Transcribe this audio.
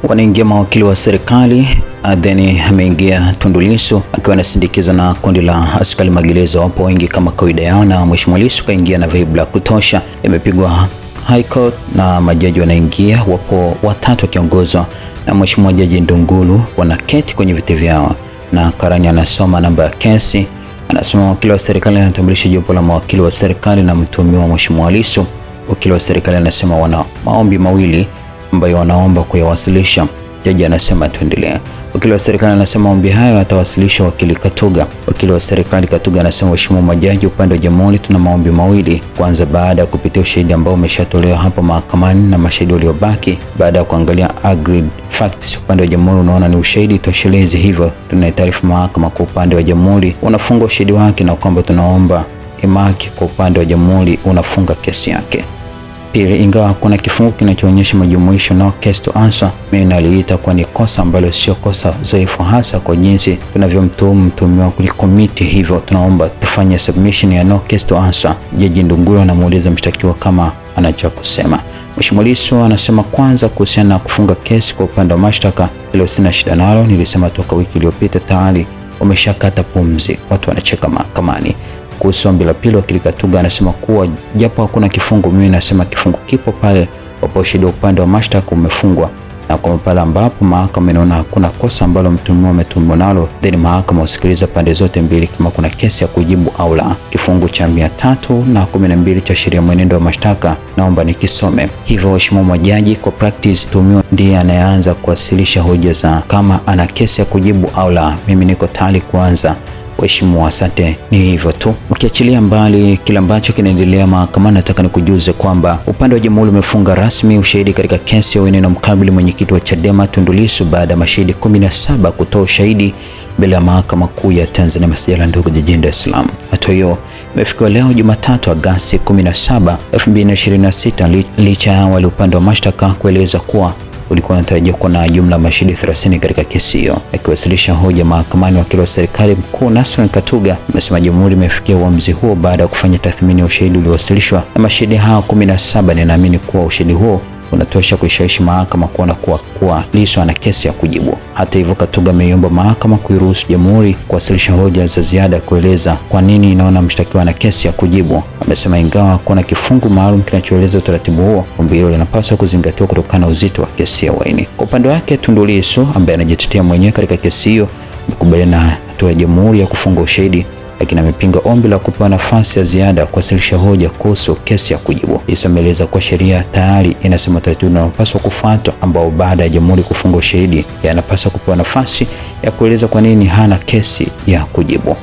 Wanaingia mawakili wa serikali, then ameingia Tundu Lissu akiwa anasindikizwa na kundi la askari magereza. Wapo wengi kama kawaida yao, na Mheshimiwa Lissu kaingia na vibe la kutosha. Imepigwa High Court na majaji wanaingia, wapo watatu wakiongozwa na Mheshimiwa Jaji Ndunguru. Wanaketi kwenye viti vyao na karani anasoma namba ya kesi. Anasema wakili wa serikali anatambulisha jopo la mawakili wa serikali na mtuhumiwa Mheshimiwa Lissu. Wakili wa serikali anasema wana maombi mawili ambayo wanaomba kuyawasilisha. Jaji anasema tuendelee. Wakili wa serikali anasema maombi hayo atawasilisha wakili Katuga. Wakili wa serikali Katuga anasema Mheshimiwa majaji, upande wa jamhuri tuna maombi mawili. Kwanza, baada ya kupitia ushahidi ambao umeshatolewa hapo mahakamani na mashahidi waliobaki, baada ya kuangalia agreed facts, upande wa jamhuri unaona ni ushahidi toshelezi, hivyo tunaitaarifu mahakama kwa upande wa jamhuri unafunga ushahidi wake, na kwamba tunaomba imaki kwa upande wa jamhuri unafunga kesi yake. Pili, ingawa kuna kifungu kinachoonyesha majumuisho no case to answer, mimi naliita kwa ni kosa ambalo sio kosa zoefu, hasa kwa jinsi tunavyomtuhumu mtuhumiwa kulikomiti, hivyo tunaomba tufanye submission ya no case to answer. Jaji Ndunguru anamuuliza mshtakiwa kama anacho kusema. Mheshimiwa Lissu anasema kwanza, kuhusiana na kufunga kesi kwa upande wa mashtaka, hilo sina shida nalo, nilisema toka wiki iliyopita tayari wameshakata pumzi, watu wanacheka mahakamani. Kuhusu ombi la pili, wakili Katuga anasema kuwa japo hakuna kifungu, mimi nasema kifungu kipo pale wapo ushahidi wa upande wa mashtaka umefungwa, na kwa pale ambapo mahakama inaona hakuna kosa ambalo mtuhumiwa ametuhumiwa nalo, then mahakama usikiliza pande zote mbili kama kuna kesi ya kujibu au la. Kifungu cha 312 cha sheria mwenendo wa mashtaka naomba nikisome. Hivyo Mheshimiwa majaji, kwa practice mtuhumiwa ndiye anayeanza kuwasilisha hoja za kama ana kesi ya kujibu au la. Mimi niko tayari kuanza. Mheshimiwa, asante. Ni hivyo tu. Ukiachilia mbali kile ambacho kinaendelea mahakamani, nataka nikujuze kwamba upande wa jamhuri umefunga rasmi ushahidi katika kesi ya uhaini mkabili mwenyekiti wa Chadema Tundu Lissu baada ya mashahidi 17 kutoa ushahidi mbele ya mahakama kuu ya Tanzania masjala ndogo jijini Dar es Salaam. Hatua hiyo imefikiwa leo Jumatatu Agosti 17, 2026 licha ya awali upande wa mashtaka kueleza kuwa ulikuwa unatarajia kuwa na jumla mashahidi 30 katika kesi hiyo. Akiwasilisha hoja mahakamani, wakili wa serikali mkuu Nasrin Katuga amesema jamhuri imefikia uamuzi huo baada ya kufanya tathmini ya ushahidi uliowasilishwa na mashahidi hao 17, na inaamini kuwa ushahidi huo unatosha kuishawishi mahakama kuona kuwa Lissu ana kesi ya kujibu. Hata hivyo, Katuga ameiomba mahakama kuiruhusu jamhuri kuwasilisha hoja za ziada kueleza kwa nini inaona mshtakiwa ana kesi ya kujibu. Amesema ingawa kuna kifungu maalum kinachoeleza utaratibu huo, ombi hilo linapaswa kuzingatiwa kutokana na uzito wa kesi ya uhaini. Kwa upande wake, Tundu Lissu ambaye anajitetea mwenyewe katika kesi hiyo amekubaliana na hatua ya jamhuri ya kufunga ushahidi, lakini amepinga ombi la kupewa nafasi ya ziada kuwasilisha hoja kuhusu kesi ya kujibu. Lissu ameeleza kuwa sheria tayari inasema taratibu unapaswa kufuatwa, ambao baada ya jamhuri kufunga ushahidi yanapaswa kupewa nafasi ya kueleza kwa nini hana kesi ya kujibu.